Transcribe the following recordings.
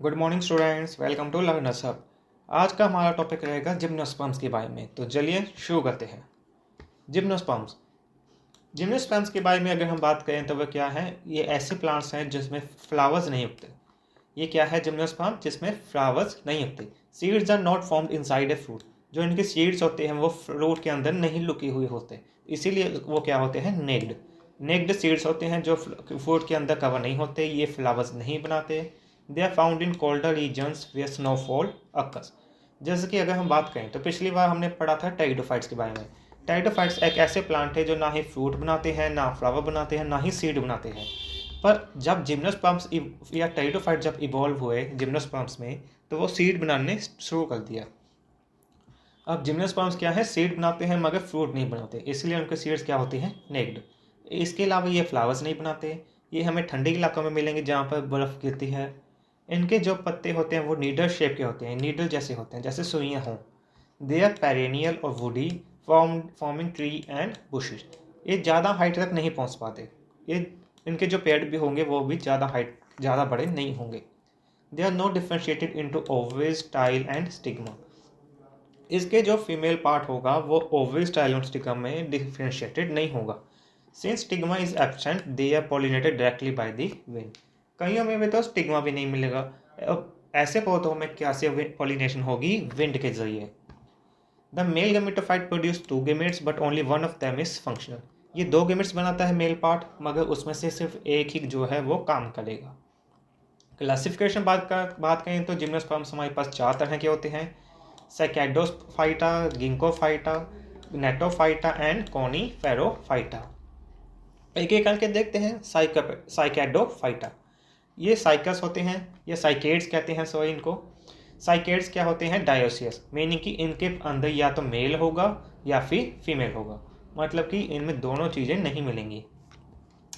Good morning students, welcome to learners hub. आज का हमारा टॉपिक रहेगा जिम्नोस्पर्म्स के बारे में। तो चलिए शुरू करते हैं। जिम्नोस्पर्म्स जिम्नोस्पर्म्स के बारे में अगर हम बात करें तो वह क्या है, ये ऐसे प्लांट्स हैं जिसमें फ्लावर्स नहीं उगते। ये क्या है जिम्नोस्पर्म, जिसमें फ्लावर्स नहीं उगते। Seeds are not formed inside a fruit. जो इनके सीड्स होते हैं वो फ्रूट के अंदर नहीं लुके हुए होते, इसीलिए वो क्या होते हैं, नेक्ड। नेक्ड सीड्स होते हैं जो फ्रूट के अंदर कवर नहीं होते, ये फ्लावर्स नहीं बनाते। They are found in colder regions where snowfall occurs. जैसे कि अगर हम बात करें तो पिछली बार हमने पढ़ा था टेरिडोफाइट्स के बारे में। टेरिडोफाइट्स एक ऐसे प्लांट है जो ना ही फ्रूट बनाते हैं, ना फ्लावर बनाते हैं, ना ही सीड बनाते हैं। पर जब जिम्नोस्पर्म्स या टेरिडोफाइट जब इवॉल्व हुए जिम्नोस्पर्म्स में, तो वो सीड बनाने शुरू कर दिया। अब जिम्नोस्पर्म्स क्या है, सीड बनाते हैं मगर फ्रूट नहीं बनाते, इसलिए उनके सीड्स क्या होते हैं, नेक्ड। इसके अलावा ये फ्लावर्स नहीं बनाते। ये हमें ठंडे इलाकों में मिलेंगे जहाँ पर बर्फ़ गिरती है। इनके जो पत्ते होते हैं वो नीडल शेप के होते हैं, नीडल जैसे होते हैं, जैसे सुइयाँ हों। दे आर पेरेनियल और woody, forming tree and bushes. ये ज़्यादा हाइट तक नहीं पहुँच पाते। ये इनके जो पेड़ भी होंगे वो भी ज़्यादा बड़े नहीं होंगे। They are not differentiated into ovule, style and stigma. इसके जो फीमेल पार्ट होगा वो ओवल, स्टाइल और स्टिग्मा में डिफ्रेंशिएटेड नहीं होगा। Since stigma is absent, they are pollinated directly by the wind. कईयों में भी तो स्टिग्मा भी नहीं मिलेगा। अब ऐसे पौधों में क्या से पॉलिनेशन होगी, विंड के जरिए। The male gametophyte produce two gametes but only one of them is functional. ये दो गेमेट्स बनाता है मेल पार्ट, मगर उसमें से सिर्फ एक ही जो है वो काम करेगा। क्लासिफिकेशन बात करें तो जिम्नोस्पर्म्स हमारे पास चार तरह के होते हैं: साइकेडोफाइटा, गिंकोफाइटा, नेटोफाइटा एंड कॉनीफेरोफाइटा। एक एक करके देखते हैं। साइकेडोफाइटा, ये साइकस होते हैं, ये साइकेड्स कहते हैं, सॉरी इनको। साइकेड्स क्या होते हैं, डायोसियस, मीनिंग कि इनके अंदर या तो मेल होगा या फिर फीमेल होगा, मतलब कि इनमें दोनों चीज़ें नहीं मिलेंगी।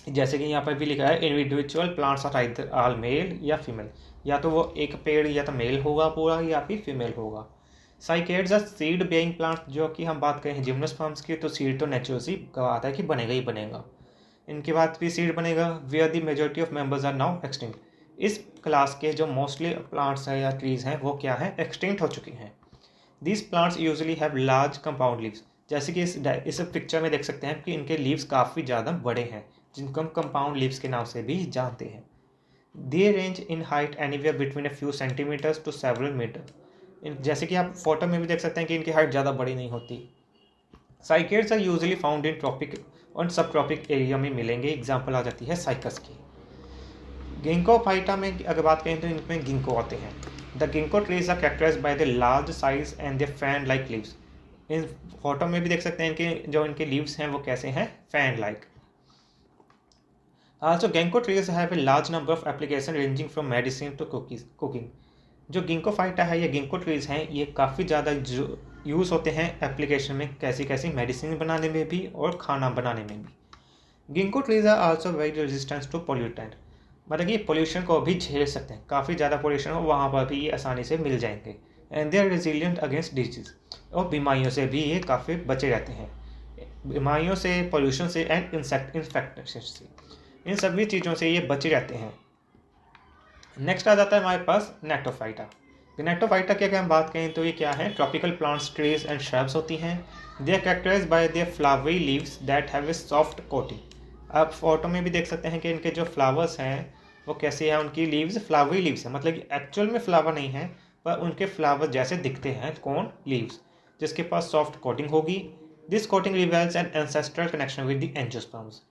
जैसे कि यहाँ पर भी लिखा है, individual plants are either all male या फीमेल। या तो वो एक पेड़ या तो मेल होगा पूरा या फिर फीमेल होगा। Cycads are seed bearing plants. जो कि हम बात करें जिम्नोस्पर्म्स की, तो सीड तो नेचुरली आता है कि बनेगा ही बनेगा, इनके बाद भी सीड बनेगा। Where the majority of members are now extinct. इस क्लास के जो मोस्टली प्लांट्स हैं या ट्रीज हैं वो क्या है, एक्सटिंक्ट हो चुकी हैं। These plants usually have large compound leaves. जैसे कि इस पिक्चर में देख सकते हैं कि इनके लीव्स काफ़ी ज़्यादा बड़े हैं, जिनको हम कंपाउंड लीव्स के नाम से भी जानते हैं। They range in height anywhere between a few centimetres to several metre. जैसे कि आप फोटो में भी देख सकते हैं कि इनकी हाइट ज़्यादा बड़ी नहीं होती। Cycads are usually found in tropic और सब ट्रॉपिक एरिया में मिलेंगे। एग्जाम्पल आ जाती है साइकस की। गिंकोफाइटा में अगर बात करें तो इनमें गिंको आते हैं। The ginkgo trees are characterised by the large size and the fan like leaves. इन फोटो में भी देख सकते हैं इनके जो इनके लीव्स हैं वो कैसे हैं, fan like. Also ginkgo trees have a large number of application ranging from medicine to cooking. जो गिंकोफाइटा है या गिंको ट्रीज हैं, ये काफ़ी ज़्यादा यूज़ होते हैं एप्लीकेशन में, कैसी कैसी मेडिसिन बनाने में भी और खाना बनाने में भी। Ginkgo trees are also very resistance to pollutant. मतलब कि पोल्यूशन को भी झेल सकते हैं, काफ़ी ज़्यादा पोल्यूशन हो वहाँ पर भी ये आसानी से मिल जाएंगे। And they are resilient against disease. और बीमारियों से भी ये काफ़ी बचे रहते हैं, बीमारियों से, पोल्यूशन से एंड इन्फेक्शन से, इन सभी चीज़ों से ये बचे रहते हैं। नेक्स्ट आ जाता है हमारे पास नेटोफाइटा। नेटोफाइटा की अगर हम बात करें तो ये क्या है, tropical plants, trees and shrubs होती हैं। They are characterised by their flowery leaves that have a soft coating. आप फोटो में भी देख सकते हैं कि इनके जो फ्लावर्स हैं वो कैसे हैं, उनकी लीव्स फ्लावरी लीव्स हैं, मतलब कि एक्चुअल में फ्लावर नहीं है पर उनके फ्लावर जैसे दिखते हैं, कौन, लीव्स, जिसके पास सॉफ्ट कोटिंग होगी। This coating reveals an ancestral connection with the angiosperms.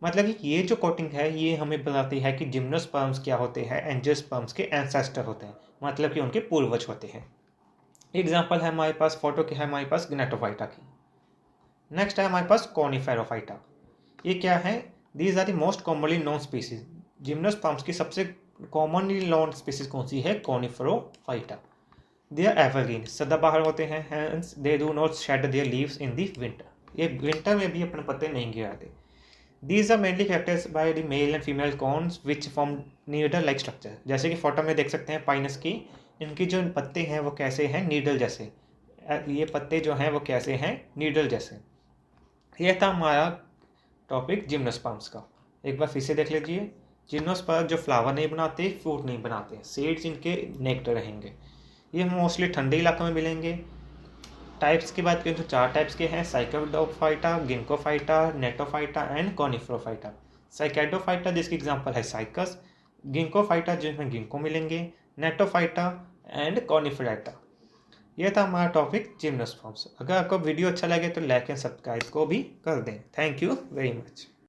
मतलब कि ये जो कोटिंग है ये हमें बताती है कि जिम्नोस्पर्म्स क्या होते हैं, एंजियोस्पर्म्स के एंसेस्टर होते हैं, मतलब कि उनके पूर्वज होते हैं। एग्जाम्पल है हमारे पास फोटो की, है हमारे पास ग्नेटोफाइटा की। नेक्स्ट है हमारे पास कॉनिफेरोफाइटा। ये क्या है, these are the most commonly known species. Gymnosperms की सबसे कॉमनली नोन स्पीसीज कौन सी है, कॉनिफेरोफाइटा। दे आर एवरग्रीन, सदाबहार होते हैं, hence they do not shade there leaves in the winter. ये विंटर में भी अपने पत्ते नहीं गिराते। These are mainly characterized by the male and female cones which form needle-like structure। जैसे कि फोटो में देख सकते हैं पाइनस की, इनकी जो पत्ते हैं वो कैसे हैं, नीडल जैसे। ये पत्ते जो हैं वो कैसे हैं, नीडल जैसे। यह था हमारा टॉपिक जिम्नोस्पर्म्स का। एक बार फिर से देख लीजिए। जिम्नोस्पर्म जो फ्लावर नहीं बनाते, फ्रूट नहीं बनाते, सीड्स इनके नेक्टर रहेंगे। ये मोस्टली ठंडे इलाकों में मिलेंगे। टाइप्स की बात करें तो 4 टाइप्स के हैं, साइकेडोफाइटा, गिंकोफाइटा, नेटोफाइटा एंड कॉनिफरोफाइटा। साइकेडोफाइटा जिसकी एग्जांपल है साइकस, गिंकोफाइटा जिसमें गिंको मिलेंगे, नेटोफाइटा एंड कॉनिफराइटा। यह था हमारा टॉपिक जिम्नोस्पर्म्स। अगर आपको वीडियो अच्छा लगे तो लाइक एंड सब्सक्राइब को भी कर दें। Thank you very much.